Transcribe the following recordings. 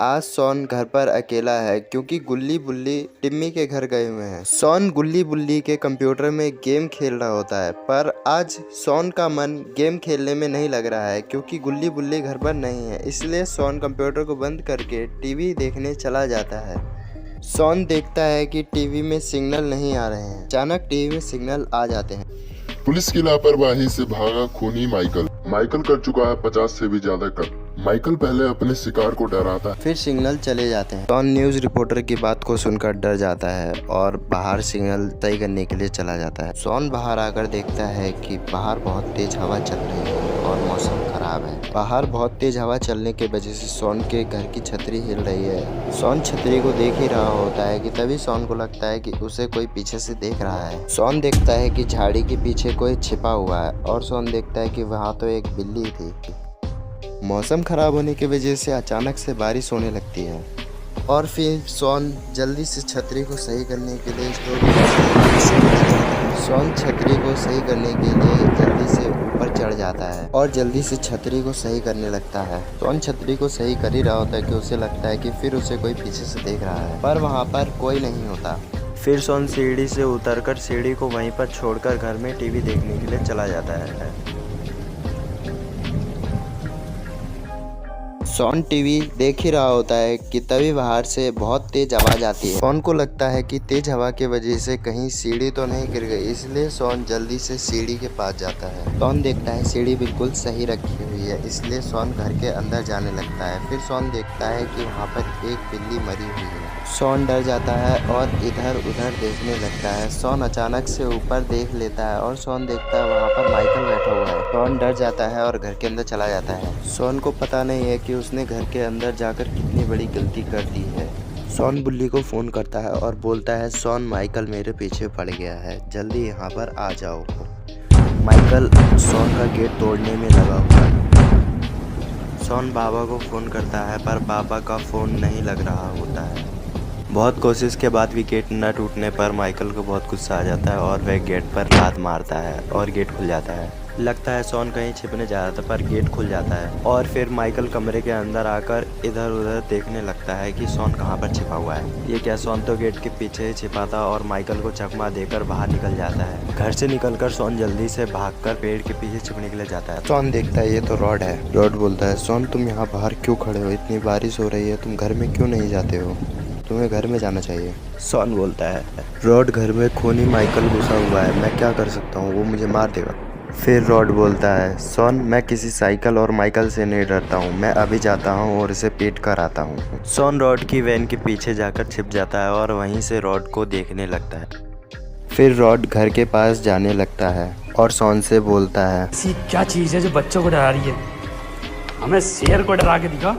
आज सॉन घर पर अकेला है क्योंकि गुल्ली बुल्ली टिम्मी के घर गए हुए हैं। सॉन गुल्ली बुल्ली के कंप्यूटर में गेम खेल रहा होता है, पर आज सॉन का मन गेम खेलने में नहीं लग रहा है क्योंकि गुल्ली बुल्ली घर पर नहीं है। इसलिए सॉन कंप्यूटर को बंद करके टीवी देखने चला जाता है। सॉन देखता है कि टीवी में सिग्नल नहीं आ रहे हैं। अचानक टीवी में सिग्नल आ जाते हैं। पुलिस की लापरवाही से भागा खूनी माइकल कर चुका है 50 से भी ज्यादा कत्ल। माइकल पहले अपने शिकार को डराता है, फिर सिग्नल चले जाते हैं। सॉन न्यूज़ रिपोर्टर की बात को सुनकर डर जाता है और बाहर सिग्नल तय करने के लिए चला जाता है। सॉन बाहर आकर देखता है कि बाहर बहुत तेज हवा चल रही है और मौसम खराब है। बाहर बहुत तेज हवा चलने की वजह से सॉन के घर की छतरी हिल रही है। सॉन छतरी को देख ही रहा होता है कि तभी सॉन को लगता है कि उसे कोई पीछे से देख रहा है। सॉन देखता है कि झाड़ी के पीछे कोई छिपा हुआ है और सॉन देखता है कि वहाँ तो एक बिल्ली थी। मौसम खराब होने की वजह से अचानक से बारिश होने लगती है और फिर सॉन जल्दी से छतरी को सही करने के लिए जल्दी से ऊपर चढ़ जाता है और जल्दी से छतरी को सही करने लगता है। सॉन छतरी को सही कर ही रहा होता है कि उसे लगता है कि फिर उसे कोई पीछे से देख रहा है, पर वहाँ पर कोई नहीं होता। फिर सॉन सीढ़ी से उतरकर सीढ़ी को वहीं पर छोड़कर घर में टीवी देखने के लिए चला जाता है। सॉन टीवी देख ही रहा होता है कि तभी बाहर से बहुत तेज आवाज आती है। सॉन को लगता है कि तेज हवा की वजह से कहीं सीढ़ी तो नहीं गिर गई, इसलिए सॉन जल्दी से सीढ़ी के पास जाता है। सॉन देखता है सीढ़ी बिल्कुल सही रखी हुई है, इसलिए सॉन घर के अंदर जाने लगता है। फिर सॉन देखता है कि वहाँ पर एक बिल्ली मरी हुई है। सॉन डर जाता है और इधर उधर देखने लगता है। सॉन अचानक से ऊपर देख लेता है और सॉन देखता है वहाँ पर माइकल बैठा हुआ है। सॉन डर जाता है और घर के अंदर चला जाता है। सॉन को पता नहीं है कि उसने घर के अंदर जाकर कितनी बड़ी गलती कर दी है। सॉन बुल्ली को फ़ोन करता है और बोलता है, सॉन माइकल मेरे पीछे पड़ गया है, जल्दी यहाँ पर आ जाओ। माइकल सॉन का गेट तोड़ने में लगा हुआ है। सॉन बाबा को फ़ोन करता है पर बाबा का फ़ोन नहीं लग रहा होता है। बहुत कोशिश के बाद भी गेट न टूटने पर माइकल को बहुत गुस्सा आ जाता है और वह गेट पर लात मारता है और गेट खुल जाता है। लगता है सॉन कहीं छिपने जा रहा था पर गेट खुल जाता है और फिर माइकल कमरे के अंदर आकर इधर उधर देखने लगता है कि सॉन कहाँ पर छिपा हुआ है। ये क्या, सॉन तो गेट के पीछे ही छिपा था और माइकल को चकमा देकर बाहर निकल जाता है। घर से निकलकर सॉन जल्दी से भागकर पेड़ के पीछे छिपने के लिए जाता है। सॉन देखता है ये तो रॉड है। रॉड बोलता है, सॉन तुम यहाँ बाहर क्यों खड़े हो, इतनी बारिश हो रही है, तुम घर में क्यों नहीं जाते हो, तुम्हें घर में जाना चाहिए। सॉन बोलता है, रॉड घर में खूनी माइकल घुसा हुआ है, मैं क्या कर सकता हूँ, वो मुझे मार देगा। फिर रॉड बोलता है, सॉन मैं किसी साइकिल और माइकल से नहीं डरता हूँ, मैं अभी जाता हूँ और इसे पीट कर आता हूँ। सॉन रॉड की वैन के पीछे जाकर छिप जाता है और वहीं से रॉड को देखने लगता है। फिर रॉड घर के पास जाने लगता है और सॉन से बोलता है, ऐसी क्या चीज़ है जो बच्चों को डरा रही है, हमें शेर को डरा के दिखा।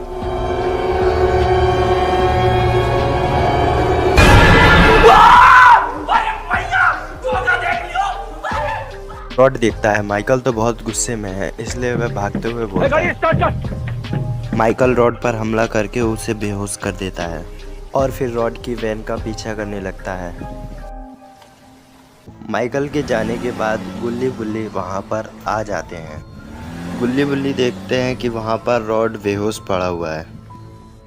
रॉड देखता है माइकल तो बहुत गुस्से में है, इसलिए वह भागते हुए बोलता है। माइकल रॉड पर हमला करके उसे बेहोश कर देता है और फिर रॉड की वैन का पीछा करने लगता है। माइकल के जाने के बाद गुल्ली बुल्ली वहां पर आ जाते हैं। गुल्ली बुल्ली देखते हैं कि वहां पर रॉड बेहोश पड़ा हुआ है।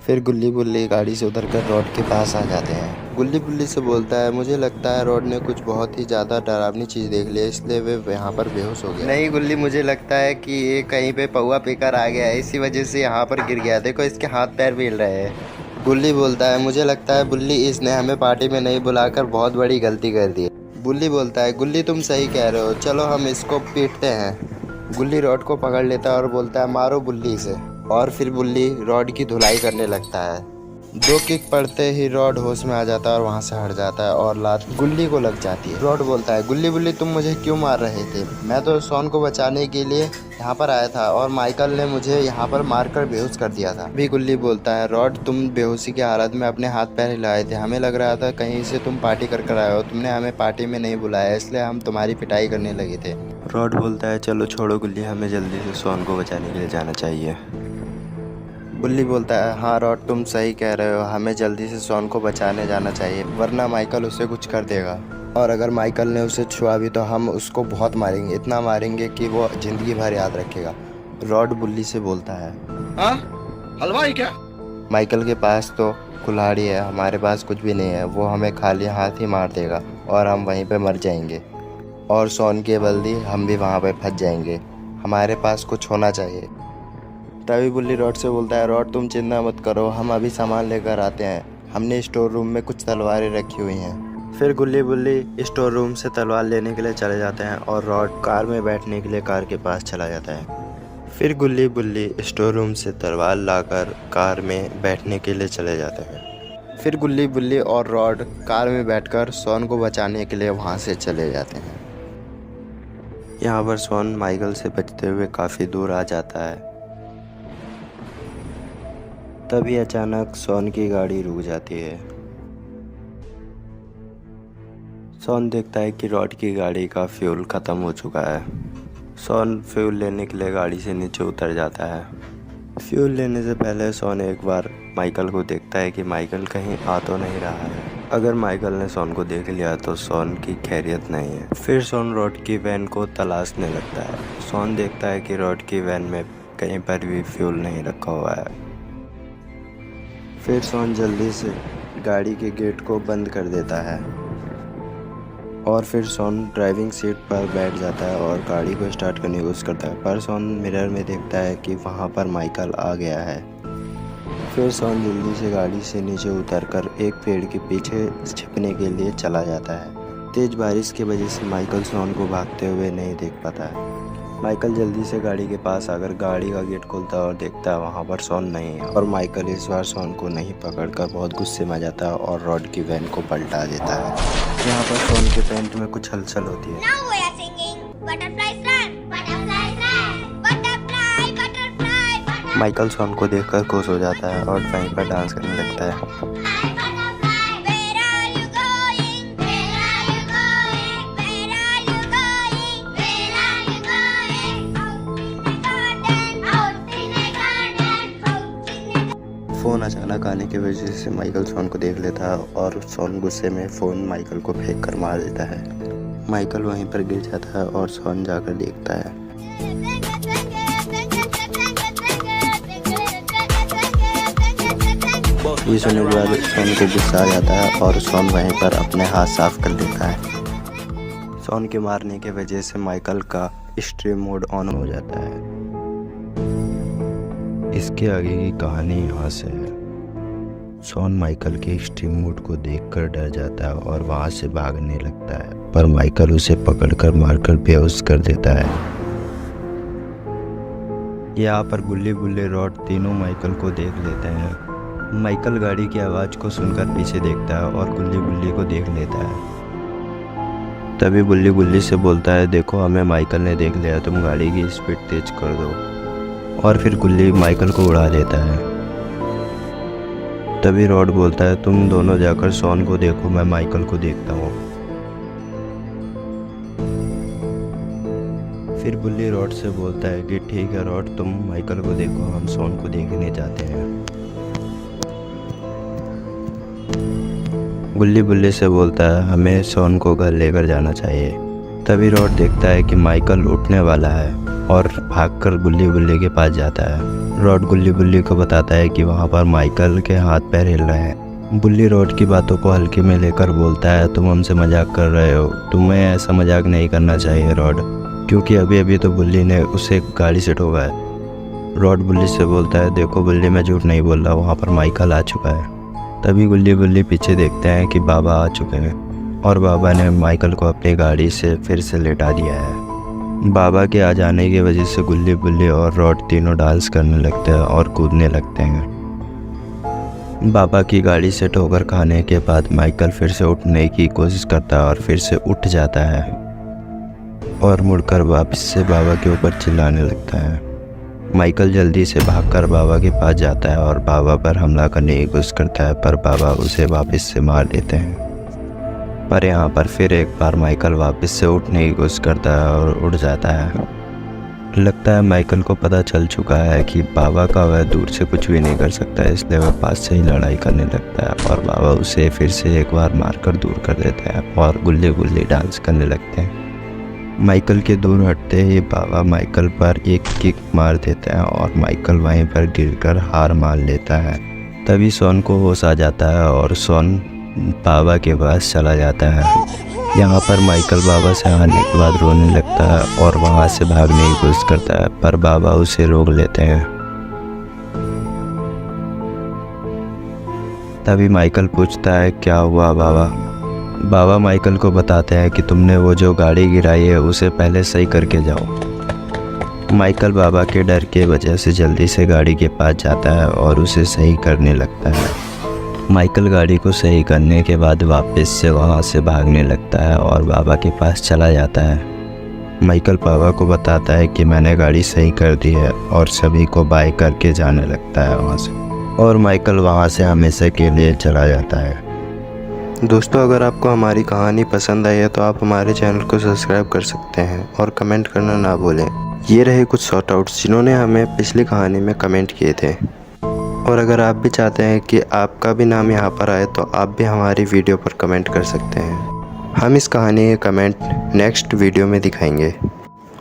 फिर गुल्ली बुल्ली गाड़ी से उतरकर रॉड के पास आ जाते हैं। गुल्ली बुल्ली से बोलता है, मुझे लगता है रॉड ने कुछ बहुत ही ज़्यादा डरावनी चीज़ देख ली है, इसलिए वे यहाँ पर बेहोश हो गया। नहीं गुल्ली, मुझे लगता है कि ये कहीं पे पौवा पीकर आ गया है, इसी वजह से यहाँ पर गिर गया, देखो इसके हाथ पैर भी हिल रहे हैं। गुल्ली बोलता है, मुझे लगता है बुल्ली इसने हमें पार्टी में नहीं बुलाकर बहुत बड़ी गलती कर दी। बुल्ली बोलता है, गुल्ली तुम सही कह रहे हो, चलो हम इसको पीटते हैं। गुल्ली रॉड को पकड़ लेता है और बोलता है, मारो बुल्ली से। और फिर बुल्ली रॉड की धुलाई करने लगता है। 2 किक पड़ते ही रॉड होश में आ जाता है और वहाँ से हट जाता है और लात गुल्ली को लग जाती है। रॉड बोलता है, गुल्ली बुल्ली तुम मुझे क्यों मार रहे थे, मैं तो सॉन को बचाने के लिए यहाँ पर आया था और माइकल ने मुझे यहाँ पर मारकर बेहोश कर दिया था। भी गुल्ली बोलता है, रॉड तुम बेहोशी की हालत में अपने हाथ पैर हिलाए थे, हमें लग रहा था कहीं से तुम पार्टी कर आए हो, तुमने हमें पार्टी में नहीं बुलाया, इसलिए हम तुम्हारी पिटाई करने लगे थे। रॉड बोलता है, चलो छोड़ो गुल्ली, हमें जल्दी से सॉन को बचाने के लिए जाना चाहिए। बुल्ली बोलता है, हाँ रॉड तुम सही कह रहे हो, हमें जल्दी से सॉन को बचाने जाना चाहिए, वरना माइकल उसे कुछ कर देगा और अगर माइकल ने उसे छुआ भी तो हम उसको बहुत मारेंगे, इतना मारेंगे कि वो ज़िंदगी भर याद रखेगा। रॉड बुल्ली से बोलता है, हाँ हलवाई क्या, माइकल के पास तो कुल्हाड़ी है, हमारे पास कुछ भी नहीं है। वो हमें खाली हाथ ही मार देगा और हम वहीं पे मर जाएंगे और शॉन के बल्दी हम भी वहाँ पे फंस जाएंगे। हमारे पास कुछ होना चाहिए। तभी बुल्ली रॉड से बोलता है, रॉड तुम चिंता मत करो, हम अभी सामान लेकर आते हैं। हमने स्टोर रूम में कुछ तलवारें रखी हुई हैं। फिर गुल्ली बुल्ली स्टोर रूम से तलवार लेने के लिए चले जाते हैं और रॉड कार में बैठने के लिए कार के पास चला जाता है। फिर गुल्ली बुल्ली स्टोर रूम से तलवार लाकर कार में बैठने के लिए चले जाते हैं। फिर गुल्ली बुल्ली और रॉड कार में बैठकर शॉन को बचाने के लिए वहाँ से चले जाते हैं। यहाँ पर शॉन माइकल से बचते हुए काफ़ी दूर आ जाता है। तभी अचानक शॉन की गाड़ी रुक जाती है। शॉन देखता है कि रॉड की गाड़ी का फ्यूल ख़त्म हो चुका है। शॉन फ्यूल लेने के लिए गाड़ी से नीचे उतर जाता है। फ्यूल लेने से पहले शॉन एक बार माइकल को देखता है कि माइकल कहीं आ तो नहीं रहा है। अगर माइकल ने शॉन को देख लिया तो शॉन की खैरियत नहीं है। फिर शॉन रॉड की वैन को तलाशने लगता है। शॉन देखता है कि रॉड की वैन में कहीं पर भी फ्यूल नहीं रखा हुआ है। फिर शॉन जल्दी से गाड़ी के गेट को बंद कर देता है और फिर शॉन ड्राइविंग सीट पर बैठ जाता है और गाड़ी को स्टार्ट करने की कोशिश करता है, पर शॉन मिरर में देखता है कि वहाँ पर माइकल आ गया है। फिर शॉन जल्दी से गाड़ी से नीचे उतरकर एक पेड़ के पीछे छिपने के लिए चला जाता है। तेज बारिश की वजह से माइकल शॉन को भागते हुए नहीं देख पाता है। माइकल जल्दी से गाड़ी के पास आकर गाड़ी का गेट खोलता है और देखता है वहाँ पर शॉन नहीं है और माइकल इस बार शॉन को नहीं पकड़कर बहुत गुस्से में जाता है और रॉड की वैन को पलटा देता है। यहाँ पर शॉन के पैंट में कुछ हलचल होती है। Now we are singing butterflies run, butterflies run, butterfly, butterfly, butterfly. Michael Sean को देखकर खुश हो जाता है और वहीं पर डांस करने लगता है। Butterfly, where are you going? Where are you going? Where are you going? Where are you going? Out in the garden, out in the garden. Phone अचानक आने की वजह से माइकल शॉन को देख लेता है और शॉन गुस्से में फ़ोन माइकल को फेंक कर मार देता है। माइकल वहीं पर गिर जाता है और शॉन जाकर देखता है। ये सुनने के बाद शॉन को गुस्सा आ जाता है और शॉन वहीं पर अपने हाथ साफ कर देता है। शॉन के मारने की वजह से माइकल का एक्सट्रीम मोड ऑन हो जाता है। इसके आगे की कहानी यहाँ से है। शॉन माइकल के एक्सट्रीम मोड को देखकर डर जाता है और वहाँ से भागने लगता है, पर माइकल उसे पकड़कर मारकर बेहोश कर देता है। यहाँ पर गुल्ली बुल्ली रॉड तीनों माइकल को देख लेते हैं। माइकल गाड़ी की आवाज़ को सुनकर पीछे देखता है और गुल्ली बुल्ली को देख लेता है। तभी गुल्ली बुल्ली से बोलता है, देखो हमें माइकल ने देख लिया, तुम गाड़ी की स्पीड तेज कर दो। और फिर गुल्ली माइकल को उड़ा देता है। तभी रॉड बोलता है, तुम दोनों जाकर शॉन को देखो, मैं माइकल को देखता हूँ। फिर बुल्ली रॉड से बोलता है कि ठीक है रॉड, तुम माइकल को देखो, हम शॉन को देखने जाते हैं। गुल्ली बुल्ली से बोलता है, हमें शॉन को घर लेकर जाना चाहिए। तभी रॉड देखता है कि माइकल उठने वाला है और भागकर गुल्ली बुल्ली के पास जाता है। रॉड गुल्ली बुल्ली को बताता है कि वहाँ पर माइकल के हाथ पैर हिल रहे हैं। बुल्ली रॉड की बातों को हल्के में लेकर बोलता है, तुम हमसे मजाक कर रहे हो, तुम्हें ऐसा मजाक नहीं करना चाहिए रॉड, क्योंकि अभी अभी तो बुल्ली ने उसे गाड़ी से ठोका है। रॉड बुल्ली से बोलता है, देखो बुल्ली, मैं झूठ नहीं बोल रहा, वहाँ पर माइकल आ चुका है। तभी गुल्ली बुल्ली पीछे देखते हैं कि बाबा आ चुके हैं और बाबा ने माइकल को अपनी गाड़ी से फिर से लेटा दिया है। बाबा के आ जाने की वजह से गुल्ली बुल्ली और रॉड तीनों डांस करने लगते हैं और कूदने लगते हैं। बाबा की गाड़ी से ठोकर खाने के बाद माइकल फिर से उठने की कोशिश करता है और फिर से उठ जाता है और मुड़कर वापस से बाबा के ऊपर चिल्लाने लगता है। माइकल जल्दी से भागकर बाबा के पास जाता है और बाबा पर हमला करने की कोशिश करता है, पर बाबा उसे वापस से मार देते हैं। पर यहाँ पर फिर एक बार माइकल वापस से उठने की कोशिश करता है और उठ जाता है। लगता है माइकल को पता चल चुका है कि बाबा का वह दूर से कुछ भी नहीं कर सकता, इसलिए वह पास से ही लड़ाई करने लगता है और बाबा उसे फिर से एक बार मारकर दूर कर देता है और गुल्ली गुल्ली डांस करने लगते हैं। माइकल के दूर हटते ही बाबा माइकल पर एक किक मार देते हैं और माइकल वहीं पर गिरकर हार मान लेता है। तभी सोन को होश आ जाता है और सोन बाबा के पास चला जाता है। यहाँ पर माइकल बाबा से आने के बाद रोने लगता है और वहाँ से भागने की कोशिश करता है, पर बाबा उसे रोक लेते हैं। तभी माइकल पूछता है क्या हुआ बाबा। बाबा माइकल को बताते हैं कि तुमने वो जो गाड़ी गिराई है उसे पहले सही करके जाओ। माइकल बाबा के डर के वजह से जल्दी से गाड़ी के पास जाता है और उसे सही करने लगता है। माइकल गाड़ी को सही करने के बाद वापस से वहाँ से भागने लगता है और बाबा के पास चला जाता है। माइकल बाबा को बताता है कि मैंने गाड़ी सही कर दी है और सभी को बाय करके जाने लगता है वहाँ से, और माइकल वहाँ से हमेशा के लिए चला जाता है। दोस्तों, अगर आपको हमारी कहानी पसंद आई है तो आप हमारे चैनल को सब्सक्राइब कर सकते हैं और कमेंट करना ना भूलें। ये रहे कुछ शॉर्ट आउट्स जिन्होंने हमें पिछली कहानी में कमेंट किए थे। और अगर आप भी चाहते हैं कि आपका भी नाम यहाँ पर आए तो आप भी हमारी वीडियो पर कमेंट कर सकते हैं। हम इस कहानी के कमेंट नेक्स्ट वीडियो में दिखाएंगे।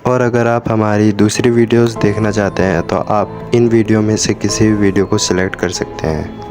और अगर आप हमारी दूसरी वीडियोस देखना चाहते हैं तो आप इन वीडियो में से किसी भी वीडियो को सिलेक्ट कर सकते हैं।